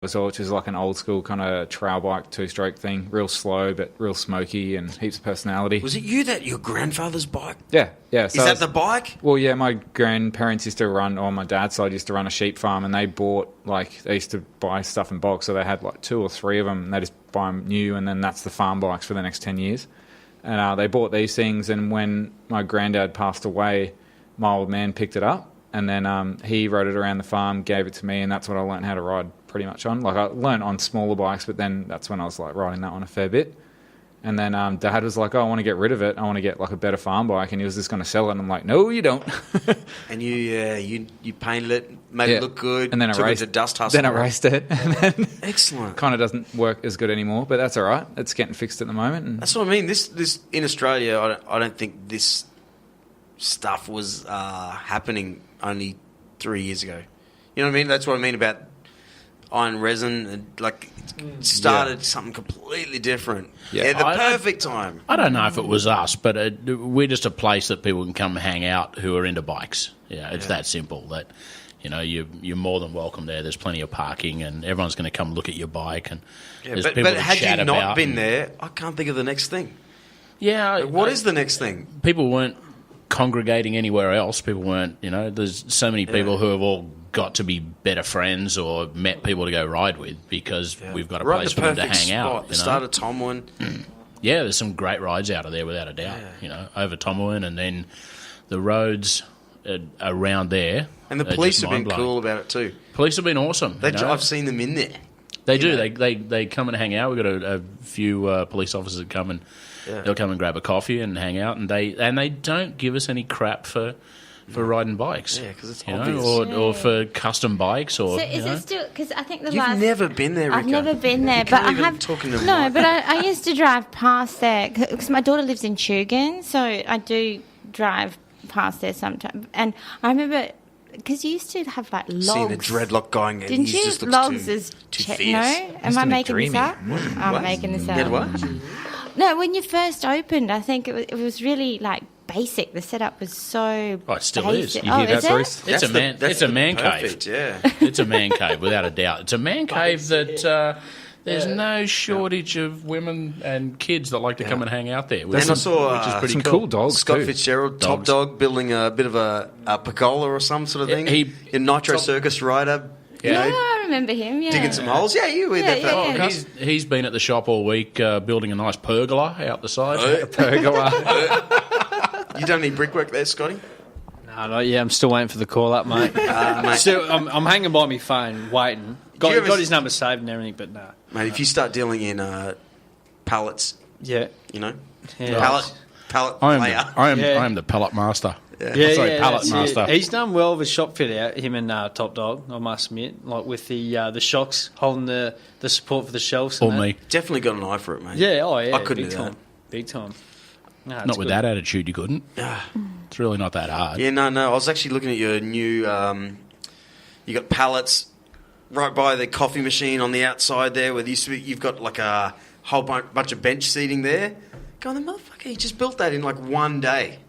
as well, which is like an old school kind of trail bike 2-stroke thing, real slow but real smoky and heaps of personality. Was it your grandfather's bike? Yeah. So is that the bike? Well, yeah, my grandparents used to run, or my dad's side used to run a sheep farm, and they used to buy stuff in bulk, so they had like 2 or 3 of them, and they just buy them new, and then that's the farm bikes for the next 10 years. And they bought these things, and when my granddad passed away, my old man picked it up, and then he rode it around the farm, gave it to me, and that's what I learned how to ride pretty much on. Like, I learned on smaller bikes, but then that's when I was like riding that one a fair bit. And then Dad was like, I want to get rid of it. I want to get like a better farm bike. And he was just going to sell it. And I'm like, no, you don't. And you painted it, made it look good, and then took it to Dust Hustle. Then I raced it. And then excellent. Kind of doesn't work as good anymore, but that's all right. It's getting fixed at the moment. And that's what I mean. This in Australia, I don't think this stuff was happening only 3 years ago. You know what I mean? That's what I mean about iron resin. And like, it started something completely different. Yeah, the perfect time. I don't know if it was us, but we're just a place that people can come hang out who are into bikes. Yeah, it's that simple. That you're more than welcome there. There's plenty of parking, and everyone's going to come look at your bike. And but had you not been there, I can't think of the next thing. Yeah, what is the next thing? People weren't congregating anywhere else. People weren't. There's so many people who have all got to be better friends or met people to go ride with because we've got a place for them to hang out. The start of Tomwin. Yeah, there's some great rides out of there without a doubt. Over Tomwin, and then the roads around there. And the police have been cool about it too. Police have been awesome. I've seen them in there. They do. They come and hang out. We've got a few police officers that come and they'll come and grab a coffee and hang out, and they don't give us any crap for riding bikes. Yeah, because it's obvious. Or for custom bikes. Or, so is it still... Because I think You've never been there, Rika. I've never been there, but I have... But I used to drive past there because my daughter lives in Tugan, so I do drive past there sometimes. And I remember... Because you used to have like logs. Seeing a dreadlock going in. Didn't you? Just Logs too fierce. No? Am I making this up? I'm making this up. What? No, when you first opened, I think it was really like basic. The setup was so it still basic. is. You hear that, Bruce? It's a man cave. Yeah. It's a man cave, without a doubt. It's a man cave that there's no shortage of women and kids that like to come and hang out there. And I saw which is pretty some cool dogs Scott too. Fitzgerald, Top Dog, building a bit of a pergola or some sort of thing. In Nitro Circus rider. Yeah, I remember him. Yeah, digging some holes. Yeah, you were there. Yeah. He's been at the shop all week building a nice pergola out the side. Pergola. You done any brickwork there, Scotty? No, not yet. I'm still waiting for the call up, mate. Still, I'm hanging by my phone, waiting. Got his number saved and everything, but no. Mate, if you start dealing in pallets, pallet player. I am the pallet master. Pallet master. He's done well with a shop fit out, him and Top Dog, I must admit. Like with the shocks, holding the support for the shelves. Or me. Definitely got an eye for it, mate. Yeah, I couldn't do that. Big time. No, not with that attitude, you couldn't. It's really not that hard. Yeah, no. I was actually looking at your new... you got pallets right by the coffee machine on the outside there where you've got like a whole bunch of bench seating there. Going, the motherfucker, he just built that in like one day.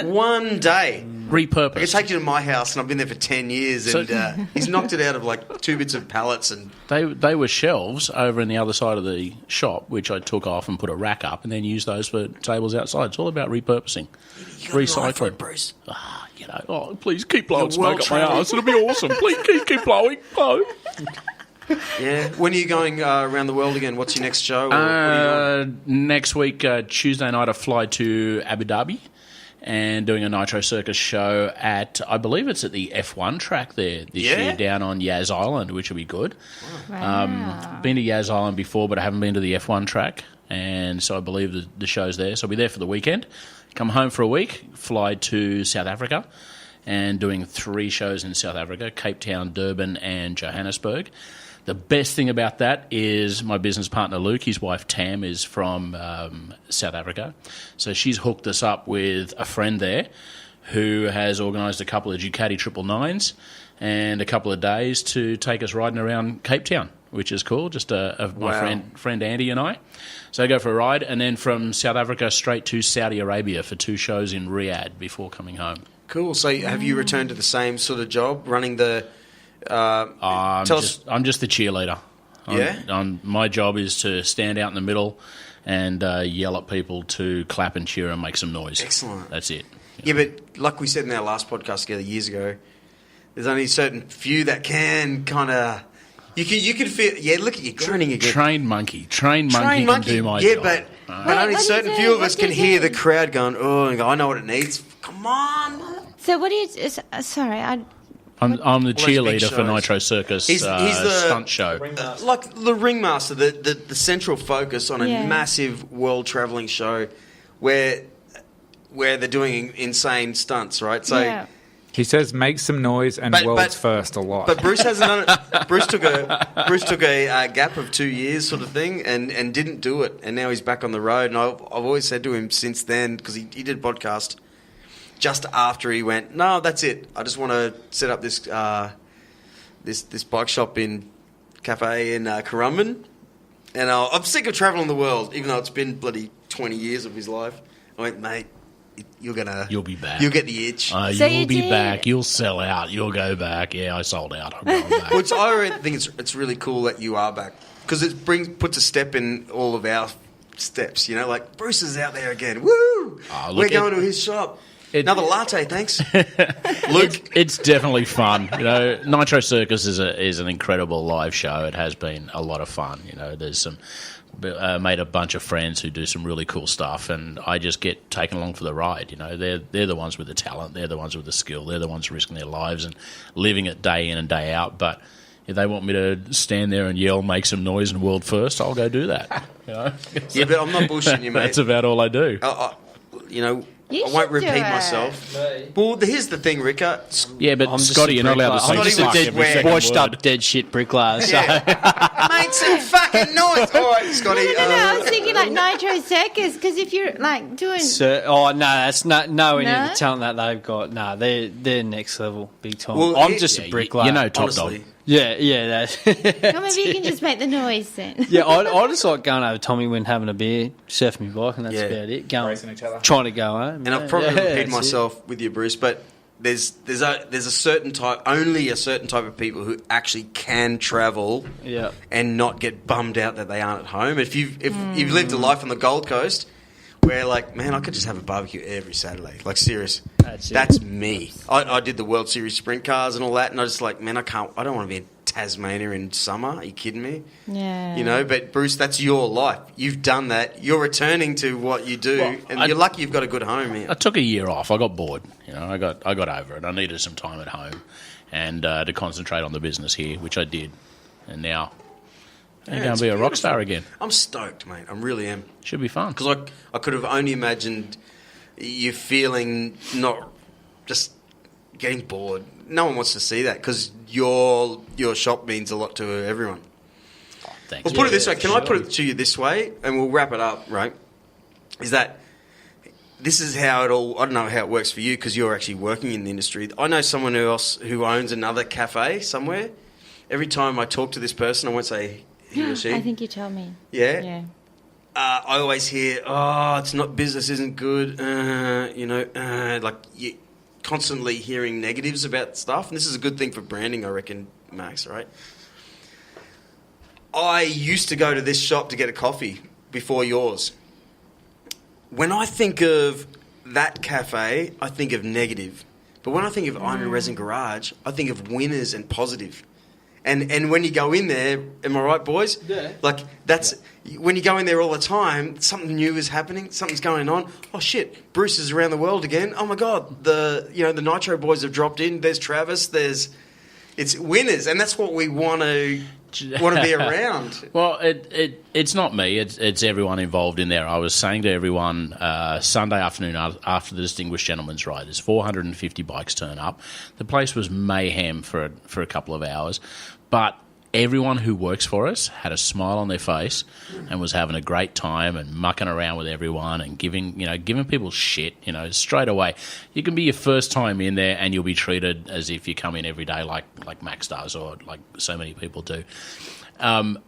One day. Repurposed. I can take you to my house, and I've been there for 10 years, and he's knocked it out of like 2 bits of pallets. And They were shelves over in the other side of the shop, which I took off and put a rack up and then used those for tables outside. It's all about repurposing. Recycling. Bruce. Please keep blowing smoke up my arse. It'll be awesome. Please keep blowing. Blow. Yeah. When are you going around the world again? What's your next show? What are you doing? Next week, Tuesday night, I fly to Abu Dhabi and doing a Nitro Circus show at, I believe it's at the F1 track there this year down on Yaz Island, which will be good. Wow. Been to Yaz Island before, but I haven't been to the F1 track, and so I believe the show's there. So I'll be there for the weekend. Come home for a week, fly to South Africa, and doing 3 shows in South Africa, Cape Town, Durban, and Johannesburg. The best thing about that is my business partner Luke, his wife Tam, is from South Africa. So she's hooked us up with a friend there who has organised a couple of Ducati 999s and a couple of days to take us riding around Cape Town, which is cool. Just my friend Andy and I. So I go for a ride, and then from South Africa straight to Saudi Arabia for 2 shows in Riyadh before coming home. Cool. So have you returned to the same sort of job, running the I'm just the cheerleader. My job is to stand out in the middle and yell at people to clap and cheer and make some noise. Excellent. That's it. Yeah, but like we said in our last podcast together years ago, there's only a certain few that can kind of... You can feel... Yeah, look at you groaning again. Trained monkey can do my job. Yeah, but only certain few of us can hear the crowd going, oh, and go, I know what it needs. Come on. So what do you... Sorry, I'm the cheerleader for Nitro Circus he's the stunt show. Like the ringmaster, the central focus on a massive world-travelling show where they're doing insane stunts, right? So he says make some noise and world's first a lot. But Bruce hasn't done it. Bruce took a gap of 2 years sort of thing and didn't do it. And now he's back on the road. And I've always said to him since then, because he did a podcast just after he went, no, that's it. I just want to set up this this bike shop cafe in Currumbin. And I'm sick of travelling the world, even though it's been bloody 20 years of his life. I went, mate, you'll be back. You'll get the itch. You'll be back. You'll sell out. You'll go back. Yeah, I sold out. I'm going back. Which I think it's really cool that you are back, because it puts a step in all of our steps. You know, like Bruce is out there again. Woo! We're going to his shop. Another latte, thanks. Luke. It's definitely fun. You know, Nitro Circus is an incredible live show. It has been a lot of fun. You know, there's some made a bunch of friends who do some really cool stuff, and I just get taken along for the ride. You know, they're the ones with the talent, they're the ones with the skill, they're the ones risking their lives and living it day in and day out. But if they want me to stand there and yell, make some noise and world first, I'll go do that. You know? Yeah, but I'm not bullshitting you, mate. That's about all I do. You know, I won't repeat myself. No. Well, here's the thing, Rika. Yeah, but Scotty, you're not allowed to say I'm just a washed up dead shit bricklayer. So. Make some fucking noise. All right, Scotty. No, I was thinking like Nitro Circus, because if you're like doing... that's not any of the talent that they've got. No, they're next level, big time. Well, I'm just a bricklayer. You know, top honestly. dog. Yeah. Well, maybe you can just make the noise then. Yeah, I just like going over Tommy when having a beer, surfing my bike, and that's about it. Racing each other. Trying to go home. And I've probably repeated myself with you, Bruce, but there's a certain type, only a certain type of people who actually can travel and not get bummed out that they aren't at home. If you've lived a life on the Gold Coast where, like, man, I could just have a barbecue every Saturday. Like, serious. That's me. I did the World Series sprint cars and all that, and I just like, man, I don't want to be in Tasmania in summer. Are you kidding me? Yeah. You know, but Bruce, that's your life. You've done that. You're returning to what you do, and you're lucky you've got a good home here. I took a year off. I got bored. You know, I got over it. I needed some time at home and to concentrate on the business here, which I did. And now I'm going to be a rock star again. I'm stoked, mate. I really am. Should be fun. Because I could have only imagined you feeling not just getting bored. No one wants to see that, because your shop means a lot to everyone. Oh, thanks. Well, put it this way. Can I put it to you this way, and we'll wrap it up, right? Is that this is how it all... I don't know how it works for you, because you're actually working in the industry. I know someone else who owns another cafe somewhere. Every time I talk to this person, I won't say he or she. I think you told me. Yeah? Yeah. I always hear, it's not... Business isn't good. Like... You constantly hearing negatives about stuff, and this is a good thing for branding, I reckon, Max, right? I used to go to this shop to get a coffee before yours. When I think of that cafe, I think of negative. But when I think of Iron and Resin Garage, I think of winners and positive. And when you go in there, am I right, boys? Yeah. Like, that's... Yeah. When you go in there all the time, something new is happening, something's going on. Oh, shit, Bruce is around the world again. Oh, my God, the Nitro boys have dropped in. There's Travis, it's winners, and that's what we want to be around. Well, it's not me. It's everyone involved in there. I was saying to everyone Sunday afternoon after the Distinguished Gentleman's Ride, there's 450 bikes turn up. The place was mayhem for a couple of hours, but everyone who works for us had a smile on their face and was having a great time and mucking around with everyone and giving people shit, straight away. You can be your first time in there and you'll be treated as if you come in every day like Max does, or like so many people do. I'm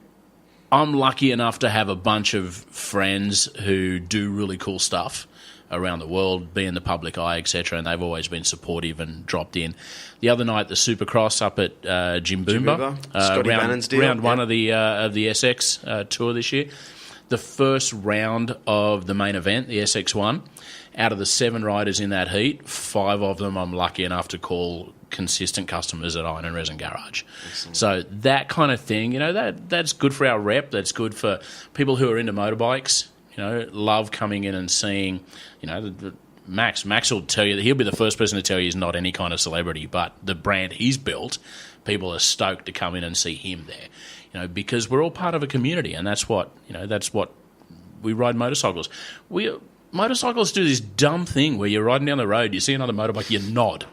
lucky enough to have a bunch of friends who do really cool stuff, around the world, be in the public eye, etc., and they've always been supportive and dropped in. The other night, the Supercross up at Jimboomba, Scotty Bannon's deal. round one of the SX tour this year. The first round of the main event, the SX1, out of the 7 riders in that heat, 5 of them I'm lucky enough to call consistent customers at Iron and Resin Garage. Excellent. So that kind of thing, that's good for our rep. That's good for people who are into motorbikes. Love coming in and seeing, Max. Max will tell you that he'll be the first person to tell you he's not any kind of celebrity, but the brand he's built, people are stoked to come in and see him there. Because we're all part of a community, and that's what we ride motorcycles. Motorcycles do this dumb thing where you're riding down the road, you see another motorbike, you nod.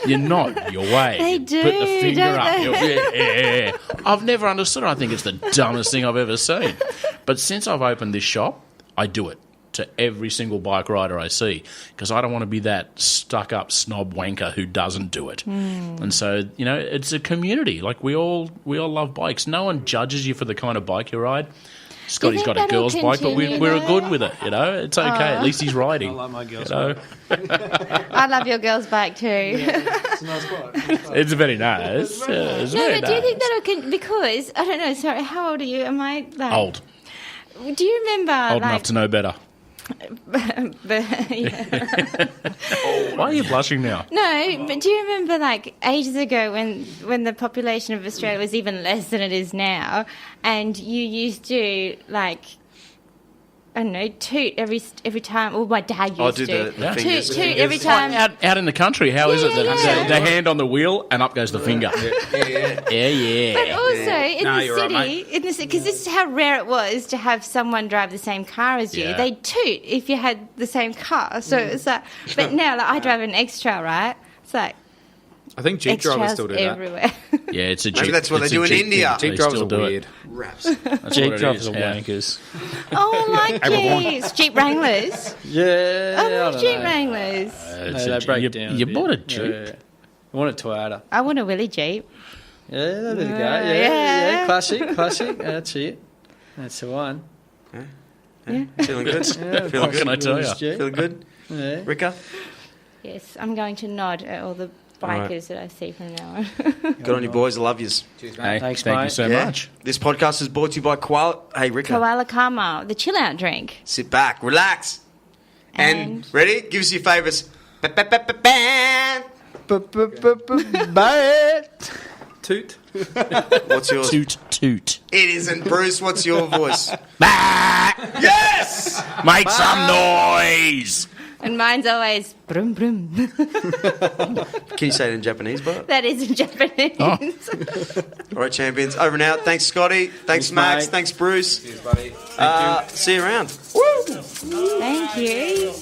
You nod, you wave. They do, put the finger don't up. they? Yeah. I've never understood it. I think it's the dumbest thing I've ever seen. But since I've opened this shop, I do it to every single bike rider I see because I don't want to be that stuck-up snob wanker who doesn't do it. And so, it's a community. Like, we all love bikes. No one judges you for the kind of bike you ride. Scotty's got a girl's bike, but we're good with it, It's okay. At least he's riding. I love my girl's bike. I love your girl's bike too. It's a nice bike. It's very nice. It's No, very but do you nice. think that'll because I don't know. Sorry, how old are you? Am I Old. Do you remember? Old enough to know better. Yeah. Why are you blushing now? No, but do you remember ages ago when the population of Australia was even less than it is now, and you used to I don't know, toot every time. Well, my dad used do to. the fingers. Toot every time. Out in the country, how is it? Yeah. The hand on the wheel and up goes the finger. Yeah. But also in the you're right, city, because this is how rare it was to have someone drive the same car as you. Yeah. They toot if you had the same car. So it's but now I drive an X-Trail, right? It's I think Jeep drivers X-Trails still do that. everywhere. Yeah, it's a Jeep. Maybe that's what they do in India. Jeep drivers are weird. Raps. Jeep drivers are wankers. Oh, I like Jeeps. Jeep Wranglers. Yeah. I love don't Jeep know. Wranglers. They break down. You bit. bought a Jeep? Yeah. I want a Toyota. I want a Willy Jeep. Yeah, there you go. yeah. Yeah. Classic. That's it. That's the one. Feeling good? Yeah, Feeling good? Can I tell you? Feeling good? Yeah. Rika? Yes, I'm going to nod at all the bikers that I see from now on. Good on you, boys. I love yous. Cheers, Hey, mate. Thanks, thank mate. you so Yeah. much. This podcast is brought to you by Koala. Hey, Rika. Koala Karma, the chill out drink. Sit back, relax. And ready? Give us your favourites. Toot. What's yours? Toot. It isn't. Bruce, what's your voice? Yes! Make some noise. And mine's always brum brum. Can you say it in Japanese, but? That is in Japanese. Oh. All right, champions. Over and out. Thanks, Scotty. Thanks, Max. mate. Thanks, Bruce. Cheers, buddy. See you around. Thank you.